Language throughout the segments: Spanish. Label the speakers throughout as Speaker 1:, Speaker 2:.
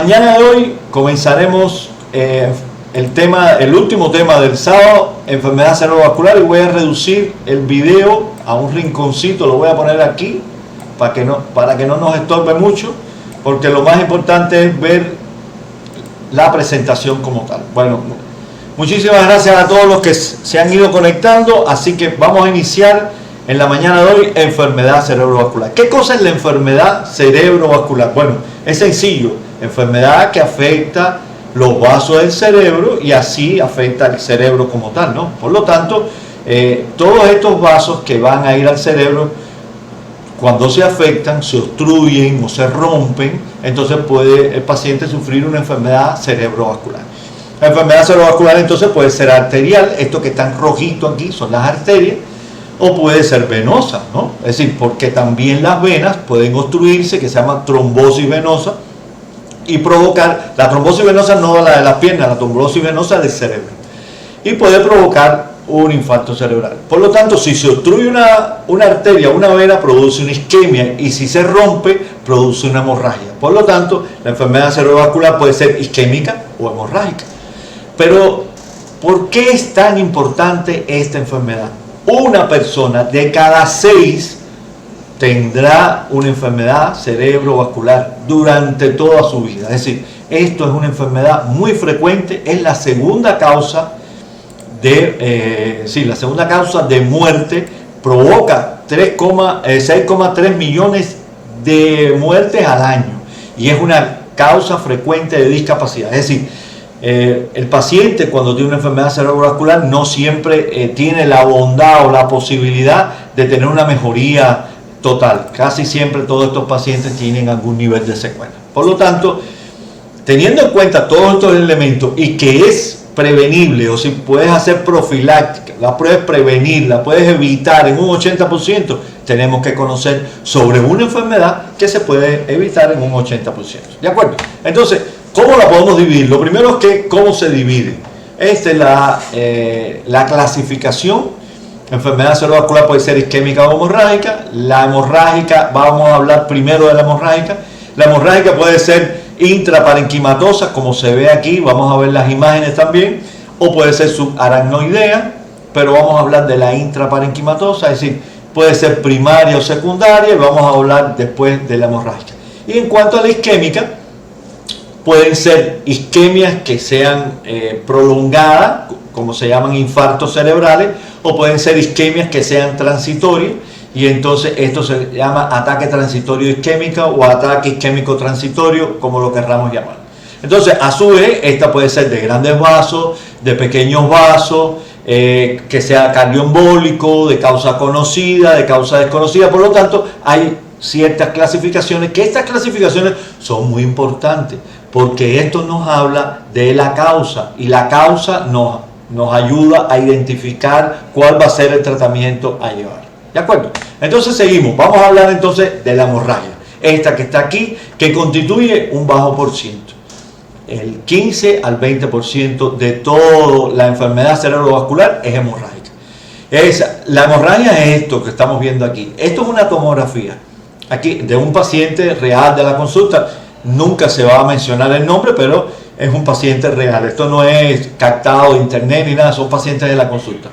Speaker 1: mañana de hoy comenzaremos el último tema del sábado, enfermedad cerebrovascular, y voy a reducir el video a un rinconcito, lo voy a poner aquí para que no nos estorbe mucho, porque lo más importante es ver la presentación como tal. Bueno, muchísimas gracias a todos los que se han ido conectando, así que vamos a iniciar en la mañana de hoy enfermedad cerebrovascular. ¿Qué cosa es la enfermedad cerebrovascular? Bueno, es sencillo, enfermedad que afecta los vasos del cerebro y así afecta al cerebro como tal, ¿no? Por lo tanto, todos estos vasos que van a ir al cerebro, cuando se afectan, se obstruyen o se rompen, entonces puede el paciente sufrir una enfermedad cerebrovascular. La enfermedad cerebrovascular entonces puede ser arterial, esto que está en rojito aquí son las arterias, o puede ser venosa, ¿no? Es decir, porque también las venas pueden obstruirse, que se llama trombosis venosa, y provocar, la trombosis venosa no la de las piernas, la trombosis venosa del cerebro, y puede provocar un infarto cerebral. Por lo tanto, si se obstruye una arteria, una vena, produce una isquemia, y si se rompe, produce una hemorragia. Por lo tanto, la enfermedad cerebrovascular puede ser isquémica o hemorrágica. Pero, ¿por qué es tan importante esta enfermedad? Una persona de cada 6 tendrá una enfermedad cerebrovascular durante toda su vida. Es decir, esto es una enfermedad muy frecuente, es la segunda causa de muerte, provoca 6,3 millones de muertes al año y es una causa frecuente de discapacidad. Es decir, el paciente cuando tiene una enfermedad cerebrovascular no siempre tiene la bondad o la posibilidad de tener una mejoría total. Casi siempre todos estos pacientes tienen algún nivel de secuela. Por lo tanto, teniendo en cuenta todos estos elementos y que es prevenible, o si puedes hacer profiláctica, la puedes prevenir, la puedes evitar en un 80%, tenemos que conocer sobre una enfermedad que se puede evitar en un 80%. ¿De acuerdo? Entonces, ¿cómo la podemos dividir? Lo primero es que, ¿cómo se divide? Esta es la clasificación. Enfermedad cerebrovascular puede ser isquémica o hemorrágica. La hemorrágica, vamos a hablar primero de la hemorrágica. La hemorrágica puede ser intraparenquimatosa, como se ve aquí, vamos a ver las imágenes también, o puede ser subaracnoidea, pero vamos a hablar de la intraparenquimatosa, es decir, puede ser primaria o secundaria, y vamos a hablar después de la hemorrágica. Y en cuanto a la isquémica, pueden ser isquemias que sean prolongadas, como se llaman infartos cerebrales, o pueden ser isquemias que sean transitorias, y entonces esto se llama ataque transitorio isquémico o ataque isquémico transitorio, como lo querramos llamar. Entonces, a su vez, esta puede ser de grandes vasos, de pequeños vasos, que sea cardioembólico, de causa conocida, de causa desconocida. Por lo tanto, hay ciertas clasificaciones, que estas clasificaciones son muy importantes, porque esto nos habla de la causa, y la causa nos ayuda a identificar cuál va a ser el tratamiento a llevar. ¿De acuerdo? Entonces seguimos. Vamos a hablar entonces de la hemorragia. Esta que está aquí, que constituye un bajo por ciento. El 15 al 20% de toda la enfermedad cerebrovascular es hemorrágica. La hemorragia es esto que estamos viendo aquí. Esto es una tomografía. Aquí, de un paciente real de la consulta. Nunca se va a mencionar el nombre, pero es un paciente real. Esto no es captado de internet ni nada, son pacientes de la consulta.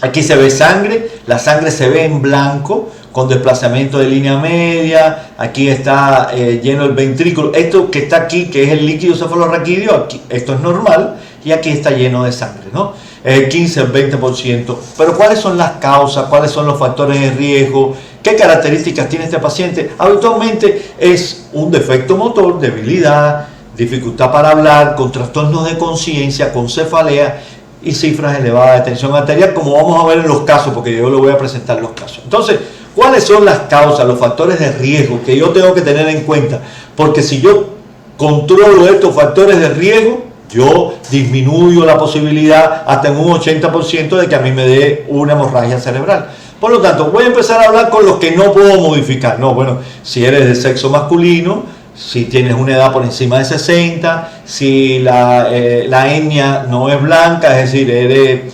Speaker 1: Aquí se ve sangre, la sangre se ve en blanco, con desplazamiento de línea media, aquí está lleno el ventrículo. Esto que está aquí, que es el líquido cefalorraquídeo, aquí, esto es normal, y aquí está lleno de sangre, ¿no? 15 al 20%. Pero ¿cuáles son las causas? ¿Cuáles son los factores de riesgo? ¿Qué características tiene este paciente? Habitualmente es un defecto motor, debilidad, dificultad para hablar, con trastornos de conciencia, con cefalea y cifras elevadas de tensión arterial, como vamos a ver en los casos, porque yo le voy a presentar los casos. Entonces, ¿cuáles son las causas, los factores de riesgo que yo tengo que tener en cuenta? Porque si yo controlo estos factores de riesgo, yo disminuyo la posibilidad hasta en un 80% de que a mí me dé una hemorragia cerebral. Por lo tanto, voy a empezar a hablar con los que no puedo modificar. No, bueno, si eres de sexo masculino, si tienes una edad por encima de 60, si la etnia no es blanca, es decir, eres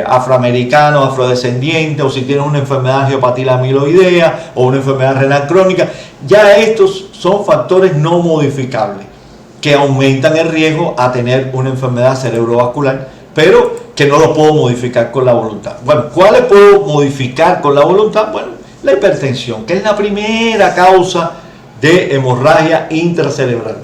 Speaker 1: afroamericano, afrodescendiente, o si tienes una enfermedad angiopatil amiloidea o una enfermedad renal crónica, ya estos son factores no modificables. que aumentan el riesgo a tener una enfermedad cerebrovascular, pero que no lo puedo modificar con la voluntad. Bueno, ¿cuáles puedo modificar con la voluntad? Bueno, la hipertensión, que es la primera causa de hemorragia intracerebral.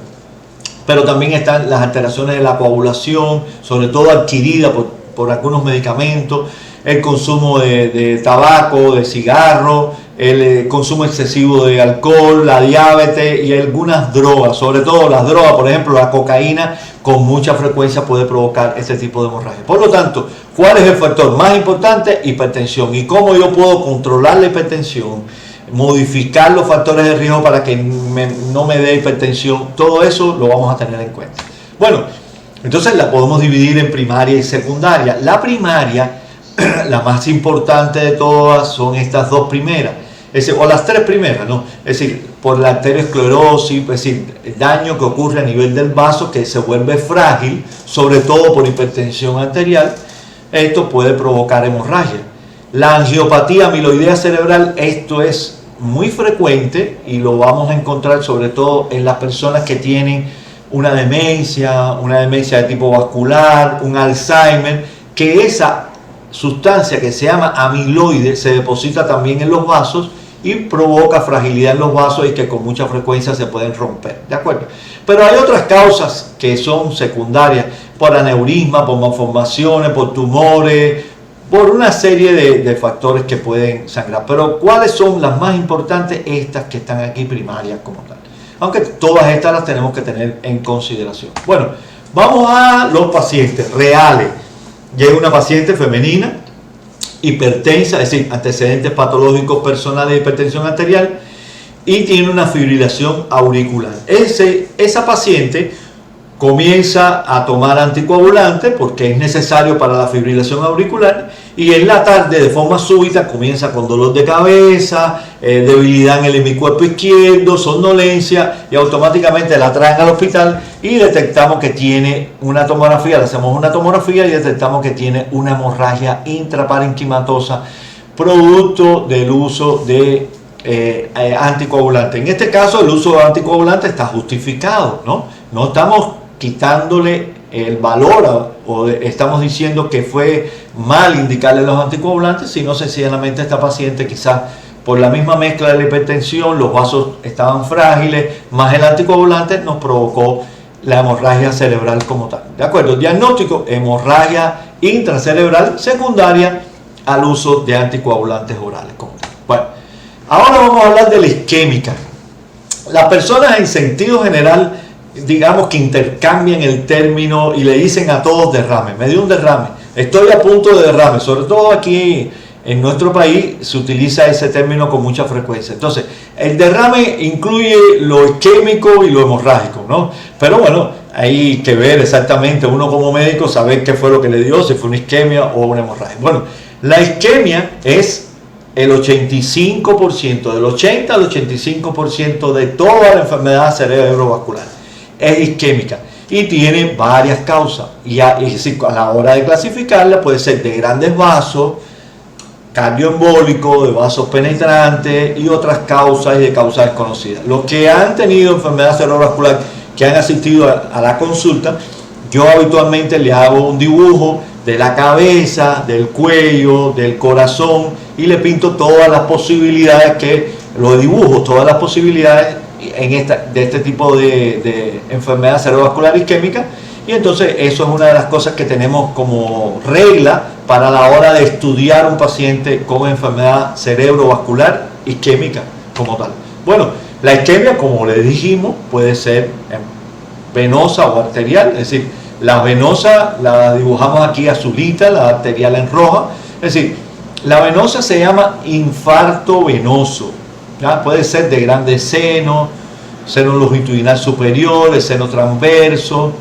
Speaker 1: Pero también están las alteraciones de la coagulación, sobre todo adquirida por algunos medicamentos, el consumo de tabaco, de cigarro, el consumo excesivo de alcohol, la diabetes y algunas drogas, sobre todo las drogas, por ejemplo la cocaína, con mucha frecuencia puede provocar este tipo de hemorragia. Por lo tanto, ¿cuál es el factor más importante? Hipertensión. ¿Y cómo yo puedo controlar la hipertensión? Modificar los factores de riesgo para que no me dé hipertensión. Todo eso lo vamos a tener en cuenta. Bueno, entonces la podemos dividir en primaria y secundaria. La primaria, la más importante de todas, son estas dos primeras, o las tres primeras, ¿no? Es decir, por la arteriosclerosis, es decir, el daño que ocurre a nivel del vaso que se vuelve frágil, sobre todo por hipertensión arterial. Esto puede provocar hemorragia. La angiopatía amiloidea cerebral, esto es muy frecuente y lo vamos a encontrar sobre todo en las personas que tienen una demencia de tipo vascular, un Alzheimer, que esa sustancia que se llama amiloide se deposita también en los vasos y provoca fragilidad en los vasos y que con mucha frecuencia se pueden romper, ¿de acuerdo? Pero hay otras causas que son secundarias, por aneurisma, por malformaciones, por tumores, por una serie de factores que pueden sangrar. Pero ¿cuáles son las más importantes? Estas que están aquí primarias como tal. Aunque todas estas las tenemos que tener en consideración. Bueno, vamos a los pacientes reales. Llega una paciente femenina, hipertensa, es decir, antecedentes patológicos personales de hipertensión arterial, y tiene una fibrilación auricular. Esa paciente comienza a tomar anticoagulantes porque es necesario para la fibrilación auricular, y en la tarde de forma súbita comienza con dolor de cabeza, debilidad en el hemicuerpo izquierdo, somnolencia, y automáticamente la traen al hospital y detectamos que tiene una tomografía, le hacemos una tomografía y detectamos que tiene una hemorragia intraparenquimatosa producto del uso de anticoagulantes. En este caso el uso de anticoagulantes está justificado, ¿no? No estamos quitándole el valor o estamos diciendo que fue mal indicarle los anticoagulantes, sino sencillamente esta paciente quizás por la misma mezcla de la hipertensión, los vasos estaban frágiles, más el anticoagulante nos provocó la hemorragia cerebral como tal. ¿De acuerdo? Diagnóstico: hemorragia intracerebral secundaria al uso de anticoagulantes orales como tal. Bueno, ahora vamos a hablar de la isquémica. Las personas en sentido general, digamos que intercambian el término y le dicen a todos derrame. Me dio un derrame, estoy a punto de derrame. Sobre todo aquí en nuestro país se utiliza ese término con mucha frecuencia. Entonces, el derrame incluye lo isquémico y lo hemorrágico, ¿no? Pero bueno, hay que ver exactamente, uno como médico, saber qué fue lo que le dio, si fue una isquemia o una hemorragia. Bueno, la isquemia es el 85%, del 80 al 85% de toda la enfermedad cerebrovascular es isquémica y tiene varias causas. Y a la hora de clasificarla puede ser de grandes vasos, cardioembólico, de vasos penetrantes y otras causas y de causas desconocidas. Los que han tenido enfermedad cerebrovascular, que han asistido a la consulta, yo habitualmente le hago un dibujo de la cabeza, del cuello, del corazón y le pinto todas las posibilidades lo dibujo, todas las posibilidades de este tipo de enfermedad cerebrovascular isquémica, y entonces eso es una de las cosas que tenemos como regla para la hora de estudiar un paciente con enfermedad cerebrovascular isquémica como tal. Bueno, la isquemia, como le dijimos, puede ser venosa o arterial, es decir, la venosa la dibujamos aquí azulita, la arterial en roja. Es decir, la venosa se llama infarto venoso, ¿ya? Puede ser de grande seno longitudinal superior, el seno transverso.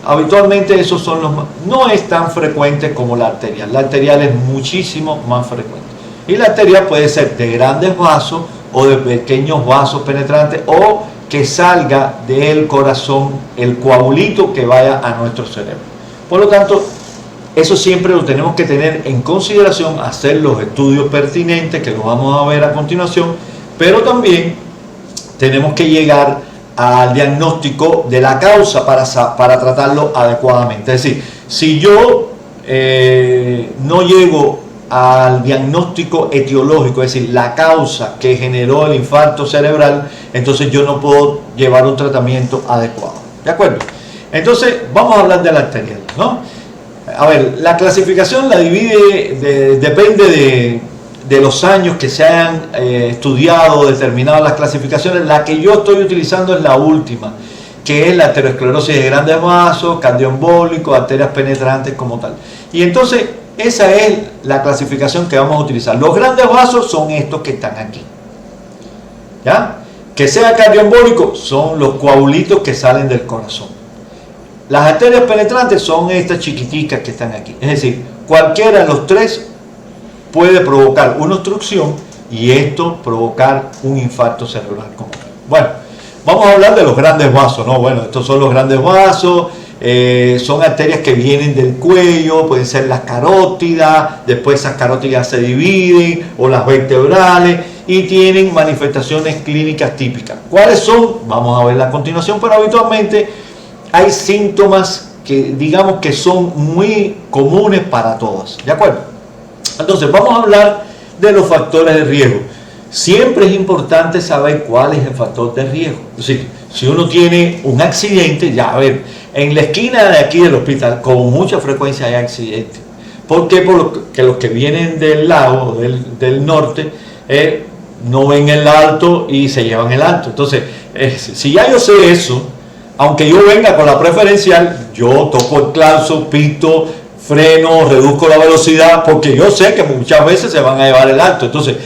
Speaker 1: Habitualmente esos son no es tan frecuente como la arterial. La arterial es muchísimo más frecuente. Y la arterial puede ser de grandes vasos o de pequeños vasos penetrantes, o que salga del corazón el coagulito que vaya a nuestro cerebro. Por lo tanto, eso siempre lo tenemos que tener en consideración, hacer los estudios pertinentes que los vamos a ver a continuación, pero también tenemos que llegar al diagnóstico de la causa para tratarlo adecuadamente. Es decir, si yo no llego al diagnóstico etiológico, es decir, la causa que generó el infarto cerebral, entonces yo no puedo llevar un tratamiento adecuado. ¿De acuerdo? Entonces, vamos a hablar de la arterial, ¿no? A ver, la clasificación la divide, depende de los años que se hayan estudiado, determinado las clasificaciones. La que yo estoy utilizando es la última, que es la arteriosclerosis de grandes vasos, cardioembólico, arterias penetrantes como tal. Y entonces, esa es la clasificación que vamos a utilizar. Los grandes vasos son estos que están aquí. ¿Ya? Que sea cardioembólico son los coagulitos que salen del corazón. Las arterias penetrantes son estas chiquiticas que están aquí. Es decir, cualquiera de los tres puede provocar una obstrucción y esto provocar un infarto cerebral como tal. Bueno, vamos a hablar de los grandes vasos, ¿no? Bueno, estos son los grandes vasos. Son arterias que vienen del cuello, pueden ser las carótidas, después esas carótidas se dividen, o las vertebrales, y tienen manifestaciones clínicas típicas. ¿Cuáles son? Vamos a verla a continuación, pero habitualmente hay síntomas que digamos que son muy comunes para todas, ¿de acuerdo? Entonces vamos a hablar de los factores de riesgo. Siempre es importante saber cuál es el factor de riesgo. Es decir, si uno tiene un accidente, ya a ver, en la esquina de aquí del hospital con mucha frecuencia hay accidentes. ¿Por qué? Porque los que vienen del lado, del norte, no ven el alto y se llevan el alto. Entonces, si ya yo sé eso, aunque yo venga con la preferencial, yo toco el claxon, pito, freno, reduzco la velocidad, porque yo sé que muchas veces se van a llevar el alto. Entonces,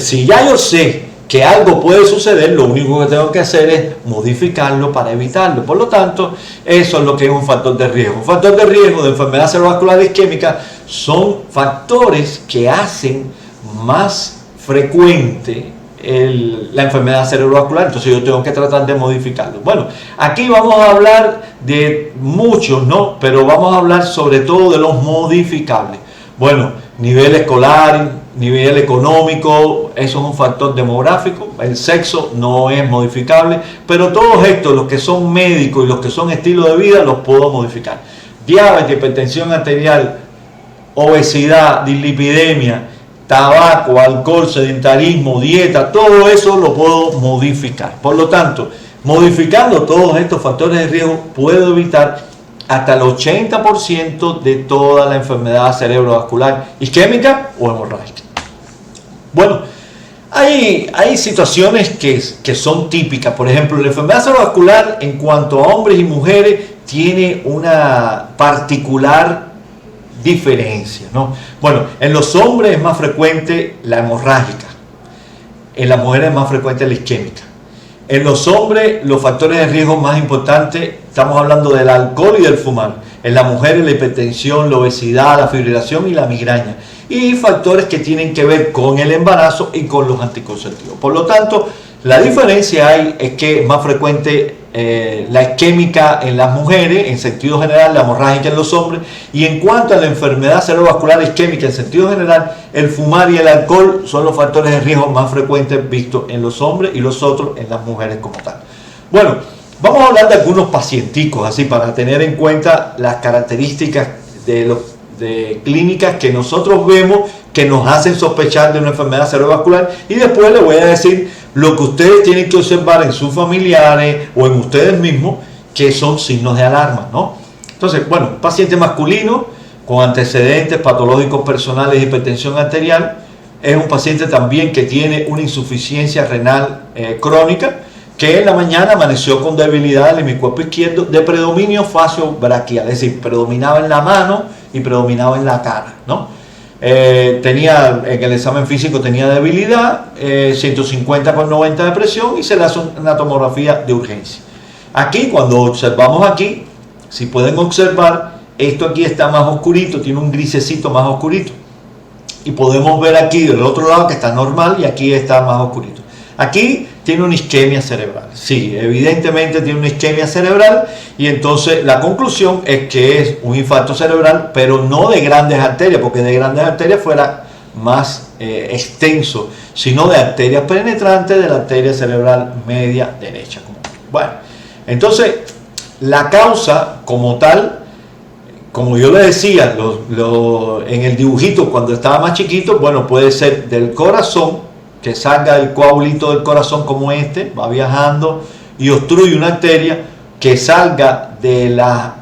Speaker 1: si ya yo sé que algo puede suceder, lo único que tengo que hacer es modificarlo para evitarlo. Por lo tanto, eso es lo que es un factor de riesgo. Un factor de riesgo de enfermedad cerebrovascular isquémica son factores que hacen más frecuente la enfermedad cerebrovascular, entonces yo tengo que tratar de modificarlo. Bueno, aquí vamos a hablar de muchos, ¿no? Pero vamos a hablar sobre todo de los modificables. Bueno, nivel escolar, nivel económico, eso es un factor demográfico. El sexo no es modificable, pero todos estos, los que son médicos y los que son estilo de vida, los puedo modificar. Diabetes, hipertensión arterial, obesidad, dislipidemia, tabaco, alcohol, sedentarismo, dieta, todo eso lo puedo modificar. Por lo tanto, modificando todos estos factores de riesgo, puedo evitar hasta el 80% de toda la enfermedad cerebrovascular isquémica o hemorrágica. Bueno, hay situaciones que son típicas. Por ejemplo, la enfermedad cerebrovascular en cuanto a hombres y mujeres tiene una particular diferencia, ¿no? Bueno, en los hombres es más frecuente la hemorrágica, en las mujeres es más frecuente la isquémica. En los hombres los factores de riesgo más importantes, estamos hablando del alcohol y del fumar. En las mujeres la hipertensión, la obesidad, la fibrilación y la migraña. Y factores que tienen que ver con el embarazo y con los anticonceptivos. Por lo tanto, la diferencia es que es más frecuente la isquémica en las mujeres, en sentido general, la hemorrágica en los hombres, y en cuanto a la enfermedad cerebrovascular isquémica en sentido general, el fumar y el alcohol son los factores de riesgo más frecuentes vistos en los hombres y los otros en las mujeres como tal. Bueno, vamos a hablar de algunos pacienticos, así para tener en cuenta las características de clínicas que nosotros vemos que nos hacen sospechar de una enfermedad cerebrovascular, y después les voy a decir lo que ustedes tienen que observar en sus familiares o en ustedes mismos que son signos de alarma, ¿no? Entonces, bueno, paciente masculino con antecedentes patológicos personales de hipertensión arterial, es un paciente también que tiene una insuficiencia renal crónica, que en la mañana amaneció con debilidad del hemiscuerpo izquierdo de predominio facio-braquial, es decir, predominaba en la mano y predominaba en la cara, ¿no? En el examen físico tenía debilidad, 150/90 de presión, y se le hace una tomografía de urgencia. Aquí, cuando observamos aquí, si pueden observar, esto aquí está más oscurito, tiene un grisecito más oscurito, y podemos ver aquí del otro lado que está normal y aquí está más oscurito. Aquí tiene una isquemia cerebral, sí, evidentemente tiene una isquemia cerebral, y entonces la conclusión es que es un infarto cerebral, pero no de grandes arterias, porque de grandes arterias fuera más extenso, sino de arterias penetrantes de la arteria cerebral media derecha. Bueno, entonces la causa como tal, como yo le decía en el dibujito cuando estaba más chiquito, bueno, puede ser del corazón, que salga el coagulito del corazón como este, va viajando y obstruye una arteria, que salga de la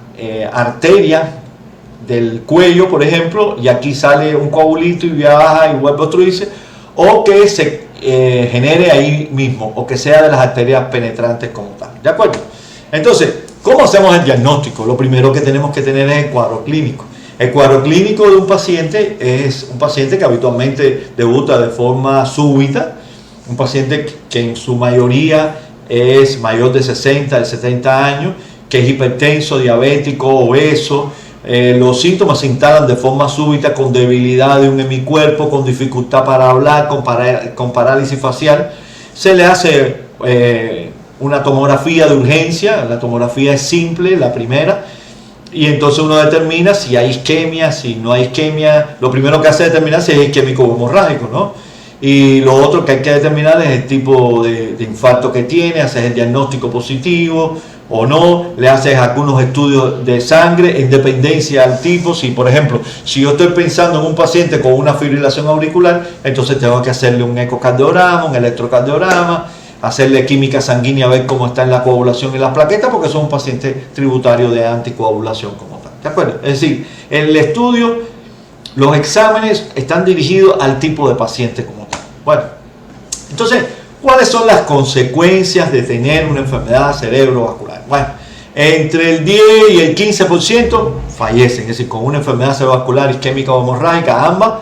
Speaker 1: arteria del cuello, por ejemplo, y aquí sale un coagulito y viaja y vuelve a obstruirse, o que se genere ahí mismo, o que sea de las arterias penetrantes como tal. ¿De acuerdo? Entonces, ¿cómo hacemos el diagnóstico? Lo primero que tenemos que tener es el cuadro clínico. El cuadro clínico de un paciente es un paciente que habitualmente debuta de forma súbita, un paciente que en su mayoría es mayor de 60, de 70 años, que es hipertenso, diabético, obeso. Los síntomas se instalan de forma súbita, con debilidad de un hemicuerpo, con dificultad para hablar, con parálisis facial. Se le hace una tomografía de urgencia, la tomografía es simple, la primera, y entonces uno determina si hay isquemia, si no hay isquemia. Lo primero que hace es determinar si es isquémico o hemorrágico, ¿no? Y lo otro que hay que determinar es el tipo de infarto que tiene, haces el diagnóstico positivo o no, le haces algunos estudios de sangre en dependencia al tipo. Si, por ejemplo, si yo estoy pensando en un paciente con una fibrilación auricular, entonces tengo que hacerle un ecocardiograma, un electrocardiograma, hacerle química sanguínea, a ver cómo está en la coagulación y las plaquetas, porque son un paciente tributario de anticoagulación como tal. ¿De acuerdo? Es decir, el estudio, los exámenes están dirigidos al tipo de paciente como tal. Bueno, entonces, ¿cuáles son las consecuencias de tener una enfermedad cerebrovascular? Bueno, entre el 10 y el 15% fallecen, es decir, con una enfermedad cerebrovascular isquémica o hemorrágica, ambas,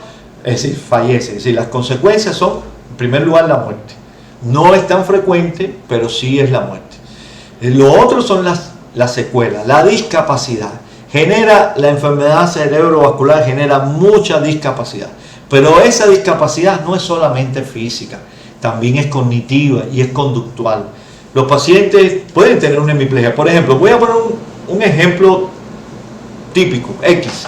Speaker 1: es decir, fallecen. Es decir, las consecuencias son, en primer lugar, la muerte. No es tan frecuente, pero sí es la muerte. Lo otro son las secuelas, la discapacidad. La enfermedad cerebrovascular genera mucha discapacidad, pero esa discapacidad no es solamente física, también es cognitiva y es conductual. Los pacientes pueden tener una hemiplegia. Por ejemplo, voy a poner un ejemplo típico, X.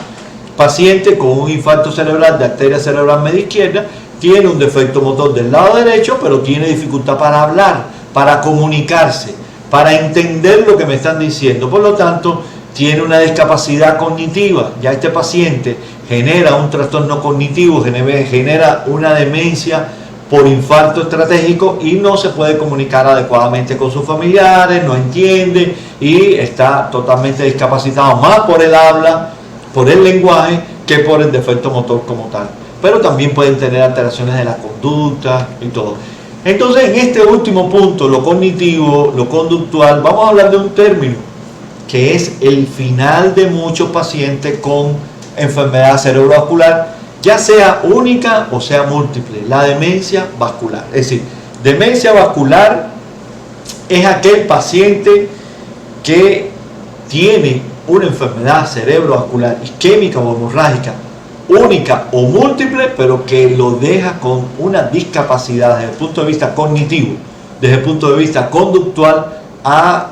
Speaker 1: Paciente con un infarto cerebral de arteria cerebral media izquierda, tiene un defecto motor del lado derecho, pero tiene dificultad para hablar, para comunicarse, para entender lo que me están diciendo. Por lo tanto, tiene una discapacidad cognitiva. Ya este paciente genera un trastorno cognitivo, genera una demencia por infarto estratégico y no se puede comunicar adecuadamente con sus familiares, no entiende y está totalmente discapacitado, más por el habla, por el lenguaje, que por el defecto motor como tal. Pero también pueden tener alteraciones de la conducta y todo. Entonces, en este último punto, lo cognitivo, lo conductual, vamos a hablar de un término que es el final de muchos pacientes con enfermedad cerebrovascular, ya sea única o sea múltiple, la demencia vascular. Es decir, demencia vascular es aquel paciente que tiene una enfermedad cerebrovascular isquémica o hemorrágica única o múltiple, pero que lo deja con una discapacidad desde el punto de vista cognitivo, desde el punto de vista conductual, a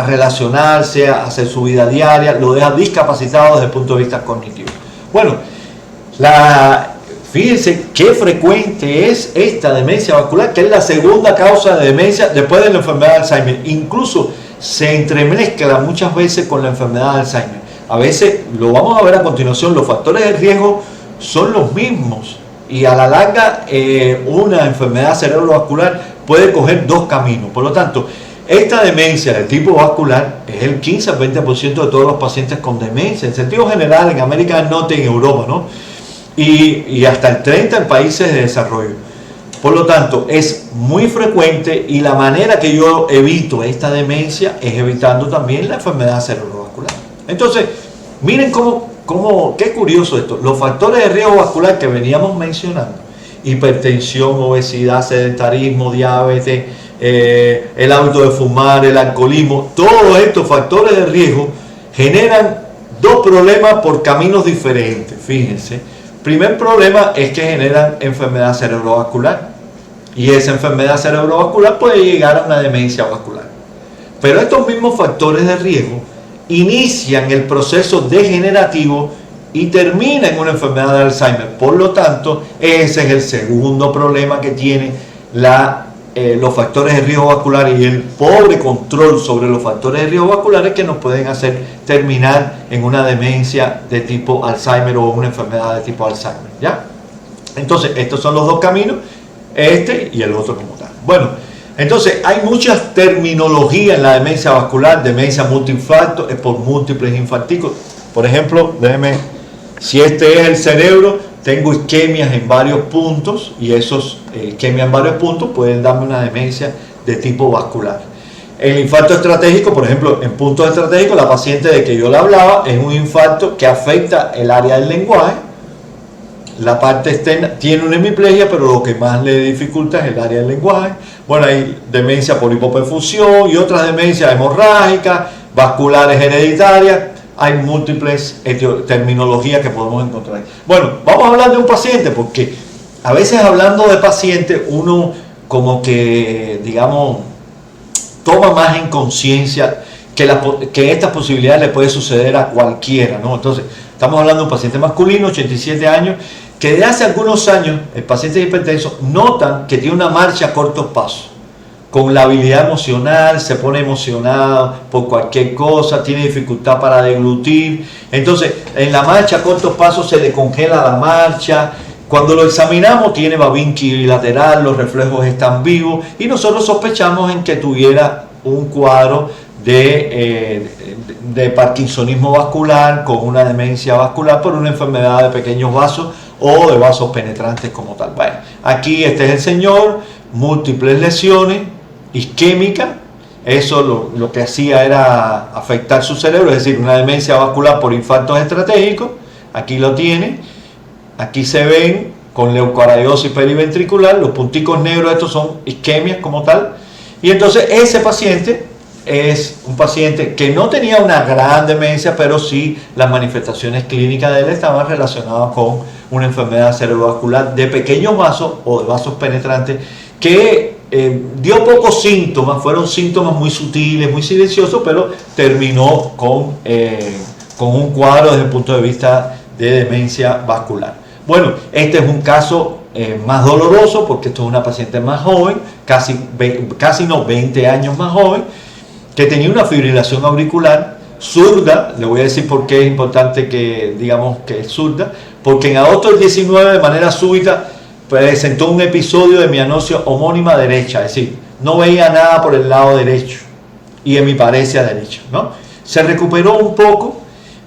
Speaker 1: relacionarse, a hacer su vida diaria, lo deja discapacitado desde el punto de vista cognitivo. Bueno, fíjense qué frecuente es esta demencia vascular, que es la segunda causa de demencia después de la enfermedad de Alzheimer. Incluso se entremezcla muchas veces con la enfermedad de Alzheimer. A veces, lo vamos a ver a continuación, los factores de riesgo son los mismos y a la larga una enfermedad cerebrovascular puede coger dos caminos. Por lo tanto, esta demencia de tipo vascular es el 15 al 20% de todos los pacientes con demencia, en sentido general, en América del Norte y en Europa, ¿no? Y hasta el 30% en países de desarrollo. Por lo tanto, es muy frecuente y la manera que yo evito esta demencia es evitando también la enfermedad cerebrovascular. Entonces, miren qué curioso esto. Los factores de riesgo vascular que veníamos mencionando, hipertensión, obesidad, sedentarismo, diabetes, el hábito de fumar, el alcoholismo, todos estos factores de riesgo generan dos problemas por caminos diferentes. Fíjense, primer problema es que generan enfermedad cerebrovascular y esa enfermedad cerebrovascular puede llegar a una demencia vascular. Pero estos mismos factores de riesgo inician el proceso degenerativo y terminan en una enfermedad de Alzheimer. Por lo tanto, ese es el segundo problema que tiene la los factores de riesgo vascular y el pobre control sobre los factores de riesgo vasculares que nos pueden hacer terminar en una demencia de tipo Alzheimer o una enfermedad de tipo Alzheimer, ¿ya? Entonces, estos son los dos caminos, este y el otro como tal. Bueno, entonces hay muchas terminologías en la demencia vascular, demencia multiinfarto, es por múltiples infarticos. Por ejemplo, si este es el cerebro, tengo isquemias en varios puntos y esos isquemias en varios puntos pueden darme una demencia de tipo vascular. El infarto estratégico, por ejemplo, en puntos estratégicos, la paciente de que yo le hablaba es un infarto que afecta el área del lenguaje. La parte externa tiene una hemiplegia, pero lo que más le dificulta es el área del lenguaje. Bueno, hay demencia por hipoperfusión y otras demencias hemorrágicas, vasculares hereditarias. Hay múltiples terminologías que podemos encontrar. Bueno, vamos a hablar de un paciente, porque a veces hablando de paciente uno como que, digamos, toma más en conciencia que estas posibilidades le puede suceder a cualquiera, ¿no? Entonces, estamos hablando de un paciente masculino, 87 años, que de hace algunos años, el paciente hipertenso, notan que tiene una marcha a cortos pasos, con la habilidad emocional, se pone emocionado por cualquier cosa, tiene dificultad para deglutir. Entonces, en la marcha a cortos pasos se le congela la marcha. Cuando lo examinamos, tiene Babinski bilateral, los reflejos están vivos y nosotros sospechamos en que tuviera un cuadro de parkinsonismo vascular con una demencia vascular por una enfermedad de pequeños vasos o de vasos penetrantes como tal. Bueno, aquí este es el señor, múltiples lesiones isquémicas, eso lo que hacía era afectar su cerebro, es decir, una demencia vascular por infartos estratégicos. Aquí lo tiene, aquí se ven con leucoariosis periventricular, los punticos negros estos son isquemias como tal, y entonces ese paciente es un paciente que no tenía una gran demencia, pero sí las manifestaciones clínicas de él estaban relacionadas con una enfermedad cerebrovascular de pequeños vasos o de vasos penetrantes que dio pocos síntomas, fueron síntomas muy sutiles, muy silenciosos, pero terminó con un cuadro desde el punto de vista de demencia vascular. Bueno, este es un caso más doloroso porque esto es una paciente más joven, casi 20 años más joven, que tenía una fibrilación auricular zurda. Le voy a decir por qué es importante que digamos que es zurda, porque en agosto del 19 de manera súbita presentó un episodio de mianosia homónima derecha, es decir, no veía nada por el lado derecho y hemiparesia derecha, ¿no? Se recuperó un poco,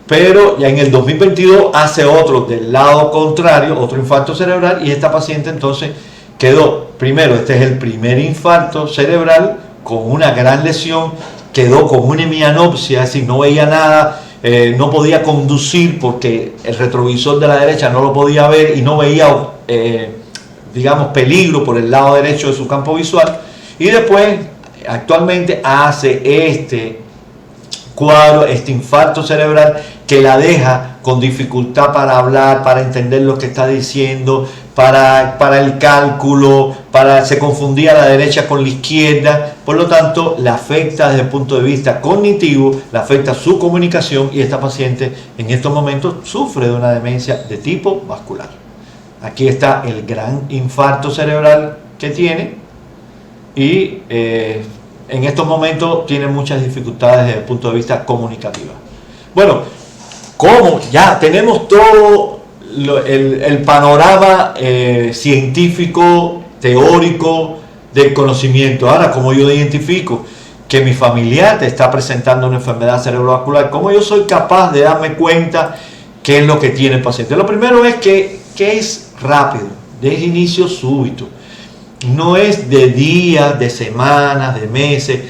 Speaker 1: pero ya en el 2022 hace otro del lado contrario, otro infarto cerebral, y esta paciente entonces quedó, primero, este es el primer infarto cerebral con una gran lesión, quedó con una hemianopsia, es decir, no veía nada, no podía conducir porque el retrovisor de la derecha no lo podía ver y no veía, digamos, peligro por el lado derecho de su campo visual. Y después, actualmente hace este cuadro, este infarto cerebral que la deja con dificultad para hablar, para entender lo que está diciendo, para el cálculo, se confundía la derecha con la izquierda, por lo tanto le afecta desde el punto de vista cognitivo, le afecta su comunicación y esta paciente en estos momentos sufre de una demencia de tipo vascular. Aquí está el gran infarto cerebral que tiene y en estos momentos tiene muchas dificultades desde el punto de vista comunicativo. Bueno, como ya tenemos todo el panorama científico, teórico del conocimiento, ahora como yo identifico que mi familiar te está presentando una enfermedad cerebrovascular, ¿cómo yo soy capaz de darme cuenta qué es lo que tiene el paciente? Lo primero es que es rápido, de inicio súbito, no es de días, de semanas, de meses,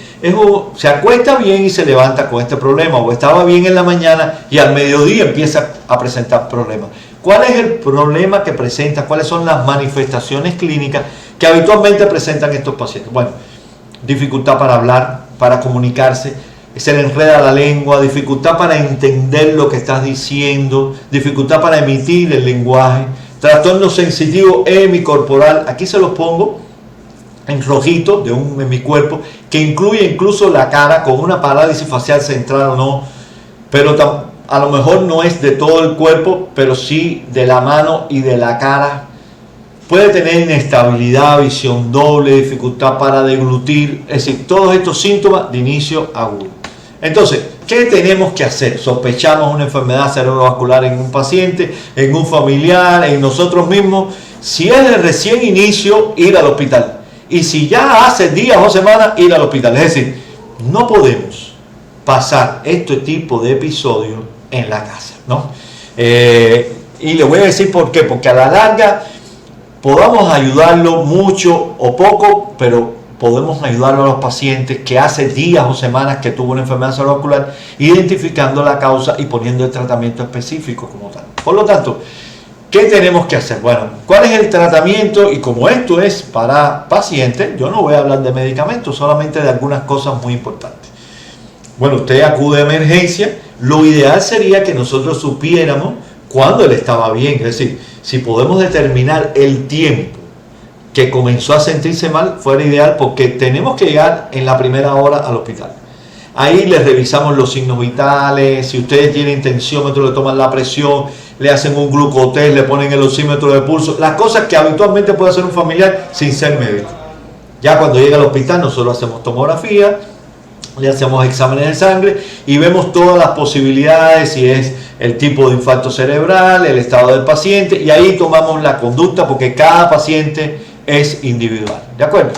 Speaker 1: se acuesta bien y se levanta con este problema, o estaba bien en la mañana y al mediodía empieza a presentar problemas. ¿Cuál es el problema que presenta? ¿Cuáles son las manifestaciones clínicas que habitualmente presentan estos pacientes? Bueno, dificultad para hablar, para comunicarse, se le enreda la lengua, dificultad para entender lo que estás diciendo, dificultad para emitir el lenguaje, trastorno sensitivo hemicorporal, aquí se los pongo en rojito en mi cuerpo, que incluye incluso la cara con una parálisis facial central o no, pero a lo mejor no es de todo el cuerpo, pero sí de la mano y de la cara, puede tener inestabilidad, visión doble, dificultad para deglutir, es decir, todos estos síntomas de inicio agudo. Entonces, ¿qué tenemos que hacer? Sospechamos una enfermedad cerebrovascular en un paciente, en un familiar, en nosotros mismos. Si es de recién inicio, ir al hospital. Y si ya hace días o semanas, ir al hospital. Es decir, no podemos pasar este tipo de episodios en la casa, ¿no? Y le voy a decir por qué. Porque a la larga podamos ayudarlo mucho o poco, pero podemos ayudarlo a los pacientes que hace días o semanas que tuvo una enfermedad cerebrovascular, identificando la causa y poniendo el tratamiento específico como tal. Por lo tanto, ¿qué tenemos que hacer? Bueno, ¿cuál es el tratamiento? Y como esto es para pacientes, yo no voy a hablar de medicamentos, solamente de algunas cosas muy importantes. Bueno, usted acude a emergencia. Lo ideal sería que nosotros supiéramos cuándo él estaba bien. Es decir, si podemos determinar el tiempo que comenzó a sentirse mal, fuera ideal, porque tenemos que llegar en la primera hora al hospital. Ahí les revisamos los signos vitales. Si ustedes tienen tensiómetro, le toman la presión, le hacen un glucotest, le ponen el oxímetro de pulso, las cosas que habitualmente puede hacer un familiar sin ser médico. Ya cuando llega al hospital, nosotros hacemos tomografía, le hacemos exámenes de sangre y vemos todas las posibilidades, si es el tipo de infarto cerebral, el estado del paciente, y ahí tomamos la conducta, porque cada paciente es individual. ¿De acuerdo?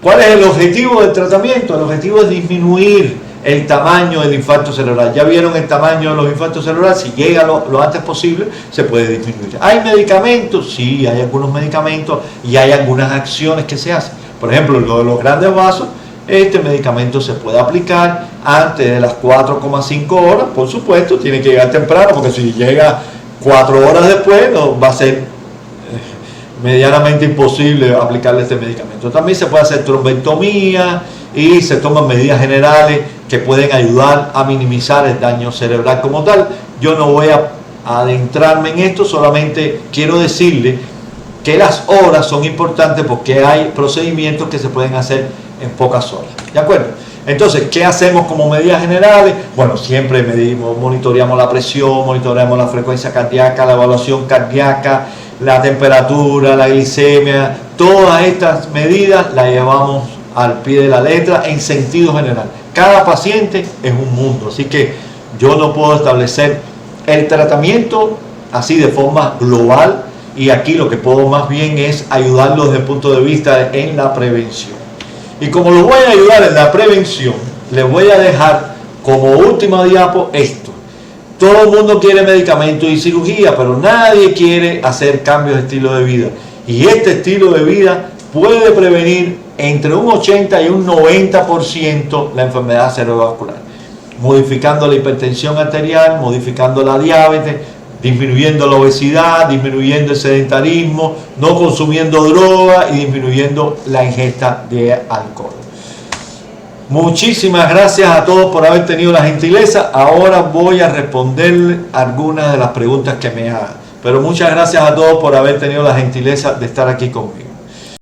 Speaker 1: ¿Cuál es el objetivo del tratamiento? El objetivo es disminuir el tamaño del infarto cerebral. Ya vieron el tamaño de los infartos cerebrales. Si llega lo antes posible, se puede disminuir. ¿Hay medicamentos? Sí, hay algunos medicamentos y hay algunas acciones que se hacen. Por ejemplo, lo de los grandes vasos, este medicamento se puede aplicar antes de las 4,5 horas. Por supuesto, tiene que llegar temprano, porque si llega 4 horas después, no, va a ser medianamente imposible aplicarle este medicamento. También se puede hacer trombectomía y se toman medidas generales que pueden ayudar a minimizar el daño cerebral como tal. Yo no voy a adentrarme en esto, solamente quiero decirle que las horas son importantes, porque hay procedimientos que se pueden hacer en pocas horas. ¿De acuerdo? Entonces, ¿qué hacemos como medidas generales? Bueno, siempre medimos, monitoreamos la presión, monitoreamos la frecuencia cardíaca, la evaluación cardíaca, la temperatura, la glicemia. Todas estas medidas las llevamos al pie de la letra en sentido general. Cada paciente es un mundo, así que yo no puedo establecer el tratamiento así de forma global, y aquí lo que puedo más bien es ayudarlos desde el punto de vista en la prevención. Y como los voy a ayudar en la prevención, les voy a dejar como última diapo esto. Todo el mundo quiere medicamentos y cirugía, pero nadie quiere hacer cambios de estilo de vida. Y este estilo de vida puede prevenir entre un 80 y un 90% la enfermedad cerebrovascular, modificando la hipertensión arterial, modificando la diabetes, disminuyendo la obesidad, disminuyendo el sedentarismo, no consumiendo droga y disminuyendo la ingesta de alcohol. Muchísimas gracias a todos por haber tenido la gentileza. Ahora voy a responder algunas de las preguntas que me hagan. Pero muchas gracias a todos por haber tenido la gentileza de estar aquí conmigo.